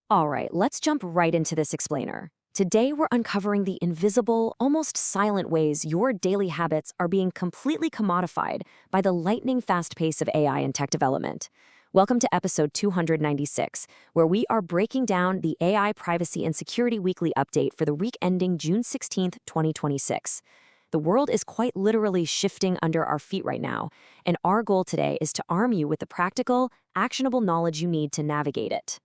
All right, let's jump right into this explainer. Today, we're uncovering the invisible, almost silent ways your daily habits are being completely commodified by the lightning fast pace of AI and tech development. Welcome to episode 296, where we are breaking down the AI Privacy and Security Weekly Update for the week ending June 16th, 2026. The world is quite literally shifting under our feet right now, and our goal today is to arm you with the practical, actionable knowledge you need to navigate it.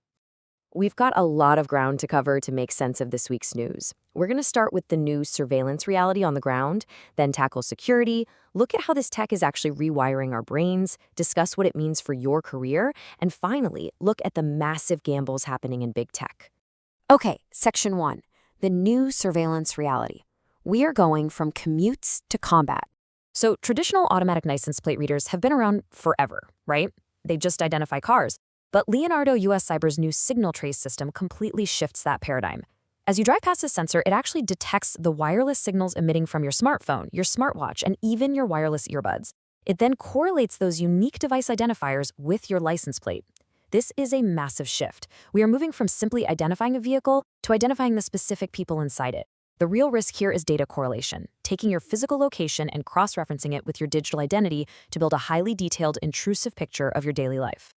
We've got a lot of ground to cover to make sense of this week's news. We're going to start with the new surveillance reality on the ground, then tackle security, look at how this tech is actually rewiring our brains, discuss what it means for your career, and finally, look at the massive gambles happening in big tech. Okay, Section 1, the new surveillance reality. We are going from commutes to combat. So traditional automatic license plate readers have been around forever, right? They just identify cars. But Leonardo US Cyber's new SignalTrace system completely shifts that paradigm. As you drive past a sensor, it actually detects the wireless signals emitting from your smartphone, your smartwatch, and even your wireless earbuds. It then correlates those unique device identifiers with your license plate. This is a massive shift. We are moving from simply identifying a vehicle to identifying the specific people inside it. The real risk here is data correlation, taking your physical location and cross-referencing it with your digital identity to build a highly detailed, intrusive picture of your daily life.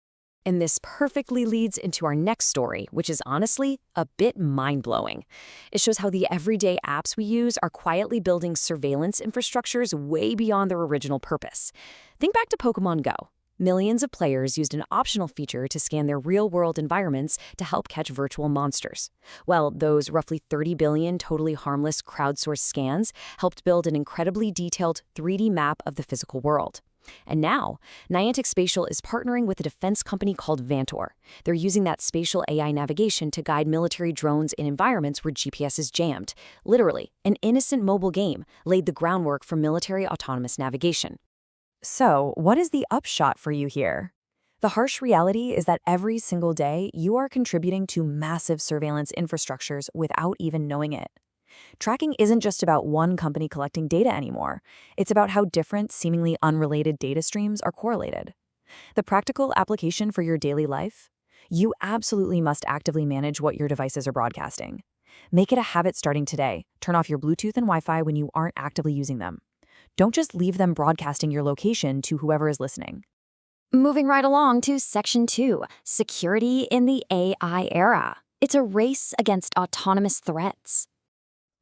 And this perfectly leads into our next story, which is honestly a bit mind-blowing. It shows how the everyday apps we use are quietly building surveillance infrastructures way beyond their original purpose. Think back to Pokemon Go. Millions of players used an optional feature to scan their real-world environments to help catch virtual monsters. Well, those roughly 30 billion totally harmless crowdsourced scans helped build an incredibly detailed 3D map of the physical world. And now, Niantic Spatial is partnering with a defense company called Vantor. They're using that spatial AI navigation to guide military drones in environments where GPS is jammed. Literally, an innocent mobile game laid the groundwork for military autonomous navigation. So, what is the upshot for you here? The harsh reality is that every single day, you are contributing to massive surveillance infrastructures without even knowing it. Tracking isn't just about one company collecting data anymore. It's about how different, seemingly unrelated data streams are correlated. The practical application for your daily life? You absolutely must actively manage what your devices are broadcasting. Make it a habit starting today. Turn off your Bluetooth and Wi-Fi when you aren't actively using them. Don't just leave them broadcasting your location to whoever is listening. Moving right along to Section 2, Security in the AI Era. It's a race against autonomous threats.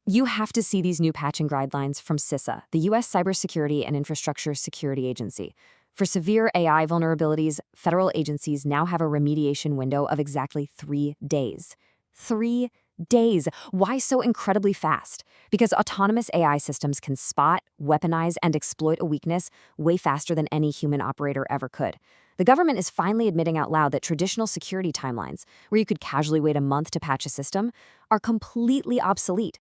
You have to see these new patching guidelines from CISA, the U.S. Cybersecurity and Infrastructure Security Agency. For severe AI vulnerabilities, federal agencies now have a remediation window of exactly 3 days. 3 days. Why so incredibly fast? Because autonomous AI systems can spot, weaponize, and exploit a weakness way faster than any human operator ever could. The government is finally admitting out loud that traditional security timelines, where you could casually wait a month to patch a system, are completely obsolete.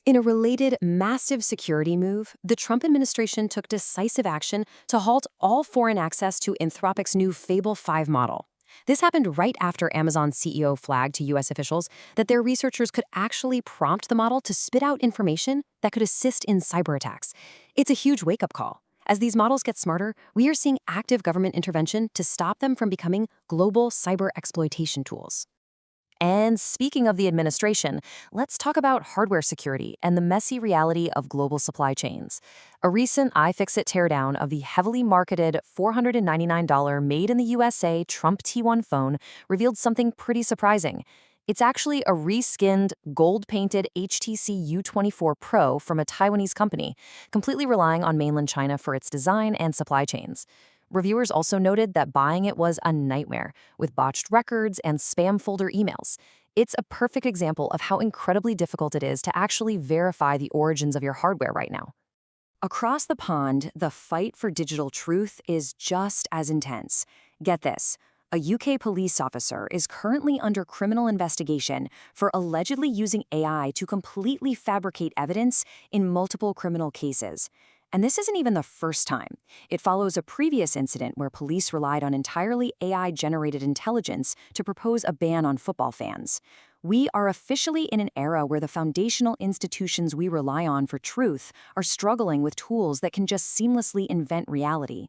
In a related massive security move, the Trump administration took decisive action to halt all foreign access to Anthropic's new Fable 5 model. This happened right after Amazon's CEO flagged to U.S. officials that their researchers could actually prompt the model to spit out information that could assist in cyberattacks. It's a huge wake-up call. As these models get smarter, we are seeing active government intervention to stop them from becoming global cyber exploitation tools. And speaking of the administration, let's talk about hardware security and the messy reality of global supply chains. A recent iFixit teardown of the heavily marketed $499 made in the USA Trump T1 phone revealed something pretty surprising. It's actually a reskinned, gold-painted HTC U24 Pro from a Taiwanese company, completely relying on mainland China for its design and supply chains. Reviewers also noted that buying it was a nightmare, with botched records and spam folder emails. It's a perfect example of how incredibly difficult it is to actually verify the origins of your hardware right now. Across the pond, the fight for digital truth is just as intense. Get this. A UK police officer is currently under criminal investigation for allegedly using AI to completely fabricate evidence in multiple criminal cases. And this isn't even the first time. It follows a previous incident where police relied on entirely AI-generated intelligence to propose a ban on football fans. We are officially in an era where the foundational institutions we rely on for truth are struggling with tools that can just seamlessly invent reality.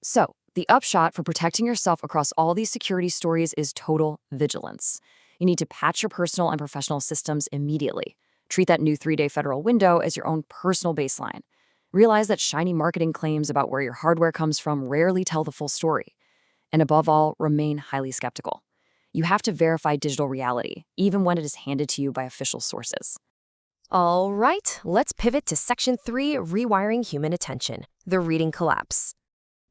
So, the upshot for protecting yourself across all these security stories is total vigilance. You need to patch your personal and professional systems immediately. Treat that new 3-day federal window as your own personal baseline. Realize that shiny marketing claims about where your hardware comes from rarely tell the full story. And above all, remain highly skeptical. You have to verify digital reality, even when it is handed to you by official sources. All right, let's pivot to Section 3, Rewiring Human Attention, the reading collapse.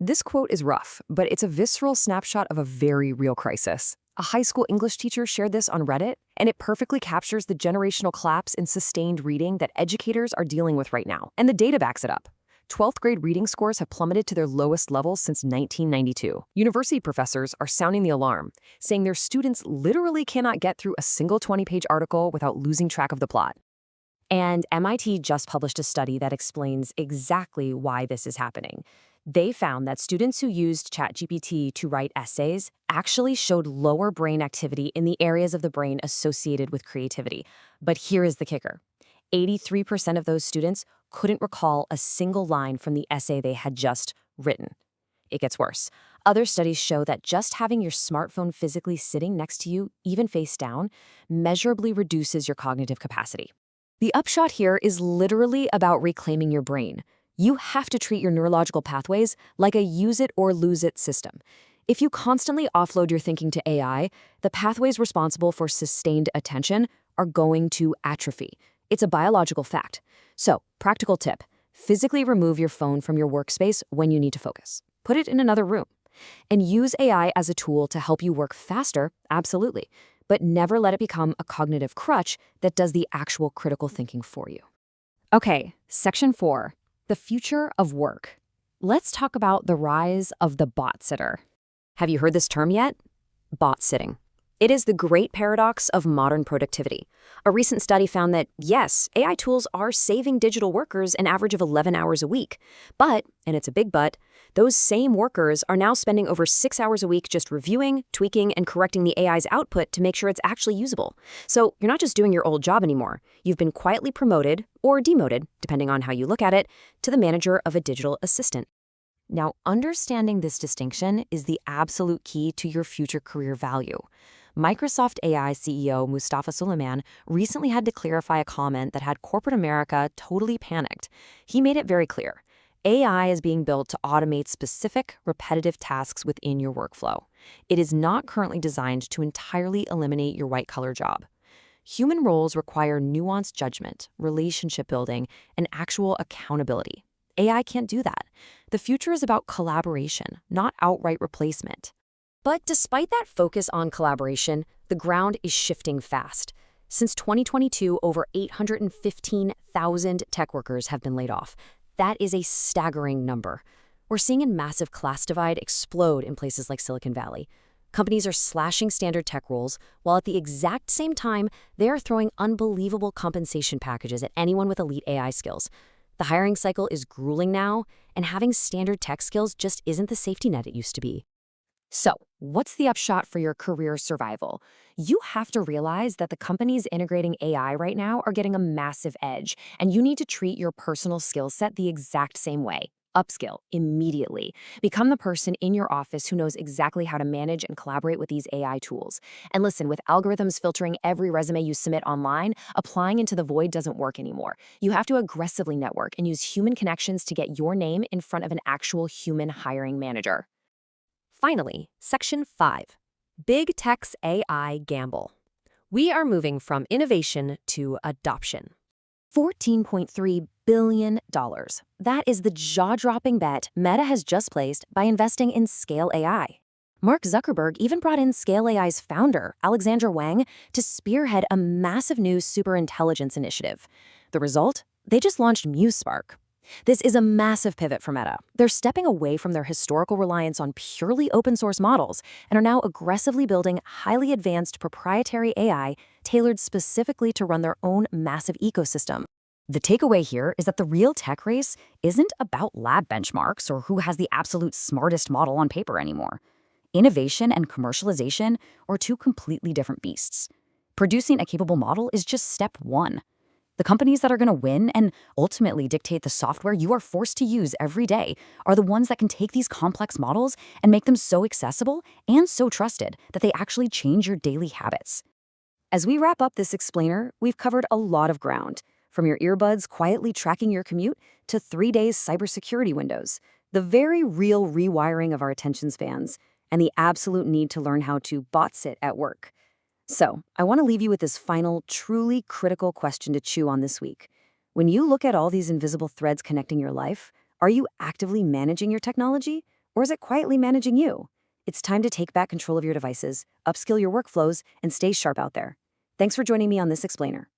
This quote is rough, but it's a visceral snapshot of a very real crisis. A high school English teacher shared this on Reddit, and it perfectly captures the generational collapse in sustained reading that educators are dealing with right now. And the data backs it up. 12th grade reading scores have plummeted to their lowest levels since 1992. University professors are sounding the alarm, saying their students literally cannot get through a single 20-page article without losing track of the plot. And MIT just published a study that explains exactly why this is happening. They found that students who used ChatGPT to write essays actually showed lower brain activity in the areas of the brain associated with creativity. But here is the kicker. 83% of those students couldn't recall a single line from the essay they had just written. It gets worse. Other studies show that just having your smartphone physically sitting next to you, even face down, measurably reduces your cognitive capacity. The upshot here is literally about reclaiming your brain. You have to treat your neurological pathways like a use-it-or-lose-it system. If you constantly offload your thinking to AI, the pathways responsible for sustained attention are going to atrophy. It's a biological fact. So, practical tip, physically remove your phone from your workspace when you need to focus. Put it in another room. And use AI as a tool to help you work faster, absolutely. But never let it become a cognitive crutch that does the actual critical thinking for you. Okay, Section 4, the future of work. Let's talk about the rise of the botsitter. Have you heard this term yet? Botsitting. It is the great paradox of modern productivity. A recent study found that, yes, AI tools are saving digital workers an average of 11 hours a week. But, and it's a big but, those same workers are now spending over 6 hours a week just reviewing, tweaking, and correcting the AI's output to make sure it's actually usable. So you're not just doing your old job anymore. You've been quietly promoted, or demoted, depending on how you look at it, to the manager of a digital assistant. Now, understanding this distinction is the absolute key to your future career value. Microsoft AI CEO Mustafa Suleyman recently had to clarify a comment that had corporate America totally panicked. He made it very clear. AI is being built to automate specific, repetitive tasks within your workflow. It is not currently designed to entirely eliminate your white-collar job. Human roles require nuanced judgment, relationship building, and actual accountability. AI can't do that. The future is about collaboration, not outright replacement. But despite that focus on collaboration, the ground is shifting fast. Since 2022, over 815,000 tech workers have been laid off. That is a staggering number. We're seeing a massive class divide explode in places like Silicon Valley. Companies are slashing standard tech roles, while at the exact same time, they are throwing unbelievable compensation packages at anyone with elite AI skills. The hiring cycle is grueling now, and having standard tech skills just isn't the safety net it used to be. So, what's the upshot for your career survival? You have to realize that the companies integrating AI right now are getting a massive edge, and you need to treat your personal skill set the exact same way. Upskill immediately. Become the person in your office who knows exactly how to manage and collaborate with these AI tools. And listen, with algorithms filtering every resume you submit online, applying into the void doesn't work anymore. You have to aggressively network and use human connections to get your name in front of an actual human hiring manager. Finally, Section 5, Big Tech's AI Gamble. We are moving from innovation to adoption. $14.3 billion. That is the jaw-dropping bet Meta has just placed by investing in Scale AI. Mark Zuckerberg even brought in Scale AI's founder, Alexandra Wang, to spearhead a massive new superintelligence initiative. The result? They just launched MuseSpark. This is a massive pivot for Meta. They're stepping away from their historical reliance on purely open-source models and are now aggressively building highly advanced proprietary AI tailored specifically to run their own massive ecosystem. The takeaway here is that the real tech race isn't about lab benchmarks or who has the absolute smartest model on paper anymore. Innovation and commercialization are two completely different beasts. Producing a capable model is just step one. The companies that are going to win and ultimately dictate the software you are forced to use every day are the ones that can take these complex models and make them so accessible and so trusted that they actually change your daily habits. As we wrap up this explainer, we've covered a lot of ground, from your earbuds quietly tracking your commute to 3 days cybersecurity windows, the very real rewiring of our attention spans, and the absolute need to learn how to botsit at work. So, I want to leave you with this final, truly critical question to chew on this week. When you look at all these invisible threads connecting your life, are you actively managing your technology, or is it quietly managing you? It's time to take back control of your devices, upskill your workflows, and stay sharp out there. Thanks for joining me on this explainer.